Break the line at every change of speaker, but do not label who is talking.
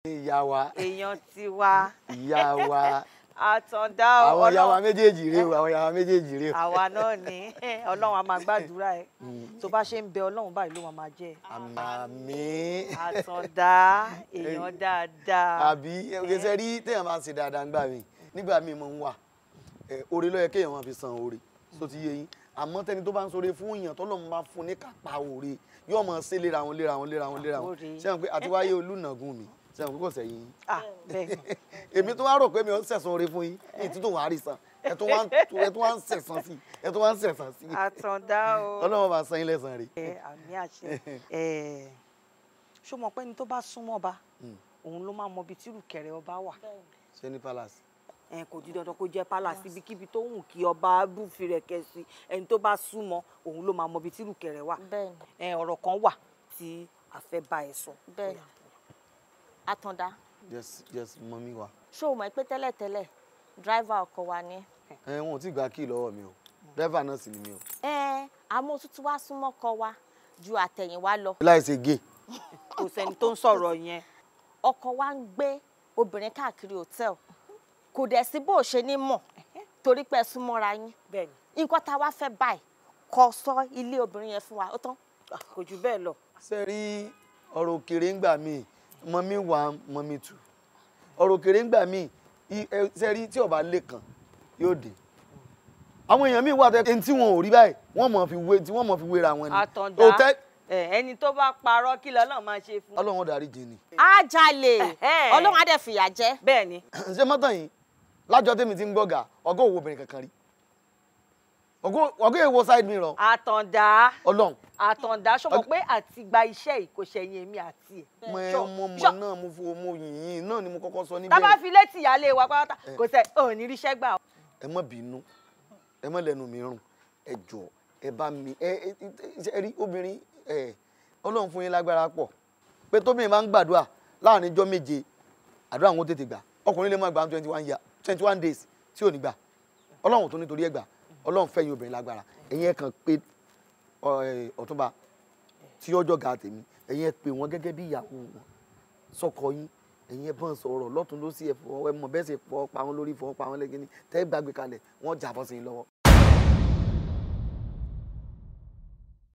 ìyá wa.
èèyàn tiwa.
ìyá wa.
àtàndá
àwọn ìyá wa méjèèjì rèé o àwọn ìyá wa méjèèjì rèé o.
àwa náà ni ọlọ́run á máa gbàdúrà ẹ tó bá ṣe ń bẹ ọlọ́run báyìí ló máa jẹ́.
àmín.
àtàndá èèyàn dáadáa.
àbí ẹgbẹ́sẹ̀ rí téèyàn máa ń ṣe dáadáa nígbà míì mo ń wà oore ló yẹ kéèyàn máa fi san oore tó ti yé yín àmọ́ tẹni tó bá ń ṣoore fún èèyàn tọ́lọ́run bá fún ní kápá oore yóò máa ṣe léra wọn sẹ́wọ̀n pé àti wáyé olùnàgún mi sẹ́wọ̀n pé kò sẹ́yìn èmi tó wá rò pé mi ò sẹ̀sán oore fún yín ní títún wàá rí san ẹ tó wá ń sẹ̀sán sí
àtàndá o
ọlọ́run bá san yín lẹ́san rẹ̀.
àmì àṣẹ ṣó mọ̀ pé ẹni tó bá súnmọ́ ọba òun ló máa mọ ibi tí ìrùkẹ̀rẹ̀ ọba wà.
ṣé ní palace.
kò di dandan kó jẹ́ palace ibikíbi tó wù kí ọba búfi rẹ̀ kẹ́sì ẹni tó bá súnmọ́ òun ló máa mọ ibi tí ìrùkẹ̀rẹ̀ wà. ọ̀rọ̀ kan wà tí a fẹ́ bá ẹ sọ.
bẹ́ẹ̀ àtàndá.
yes mọ́mí wa.
ṣó o mọ̀ pé tẹ́lẹ̀tẹ́lẹ̀ driver ọkọ̀ wa ni.
wọn ò tí ì gba kíì lọ́wọ́ mi o driver náà sì ni mi o.
àmọ́ òtútù wá súnmọ́ ọkọ̀ wa ju àtẹ̀yìnwá lọ.
láì ṣe gay.
kò sẹ́ni tó ń sọ̀rọ̀ yẹn.
ọkọ wa ń gbé obìnrin káàkiri hòtẹ́ẹ̀lì kò dẹ̀ sí bó ṣe ní mọ̀ torí pé ẹ súnmọ́ra yín nǹkan tá a wá fẹ́ báyìí kó sọ ilé obìnrin yẹn fún wa ó tán.
kò jù bẹ́ẹ̀ lọ.
ṣe rí ọ̀rọ̀ òkèrè ń gbà mí mọ́mí one mọ́mí two ọ̀rọ̀ òkèrè ń gbà mí ṣe rí tí ọba lè kàn yóò dé àwọn èèyàn míì wà tẹ́ ẹni tí wọn ò rí báyìí wọ́n mọ̀ fi wéra wọn ni.
àtàndá ẹni tó bá parọ́ kí lọ́lọ́run máa ṣe fún.
ọlọ́run darí jì ni.
á jalè ọlọ́run á dẹ̀ fìyà jẹ.
bẹ́ẹ̀ ni.
ṣé mọ́tàn yìí lájọ tèmi ti ń gbọ́gà ọgọ́ òwò obìnrin kankan rí ọgọ́ èwo side mirror.
àtàndá
ọlọ́run.
àtàndá ṣọmọ pé àti gba iṣẹ́ yìí kò ṣẹ̀yìn èmi àti ẹ̀.
mo náà mo fowó mo yìnyín náà ni mo kọ́kọ́ sọ níbẹ̀.
tá bá fi létí ìyáálé wa pátá kò sẹ́ ò ní ríṣẹ́ gbà.
ẹ má bínú ẹ má lẹ́nu mi rùn ẹ jọ̀ọ́ ẹ bá mi ẹ rí obìnrin ọlọ́run fún yín lágbára pọ̀ pé tóbìnrin máa ń gbàdúrà láàrin ijọ́ méje àdúrà wọn ó tètè gbà ọkùnrin lè má gbà 21 days tí ò ní gbà ọlọ́run tó nítorí ẹ̀ gbà ọlọ́run fẹ́ yín obìnrin lágbára ẹ̀yin ẹ̀ kàn pé ọ̀túnba tí ọjọ́ ga tèmi ẹ̀yin ẹ̀ pè wọ́n gẹ́gẹ́ bí ìyàwó wọn sọkọ yín ẹ̀yin ẹ̀ bọ́n sọ̀rọ̀ lọ́tún ló sì ẹ̀ fọwọ́ ẹ̀ mọ̀ bẹ́ẹ̀ sì fọwọ́ pa wọn lórí fọwọ́ pa wọn lẹ́gẹ́ni tẹ́ gbàgbé kalẹ̀ wọ́n jà bọ́ sí yín lọ́wọ́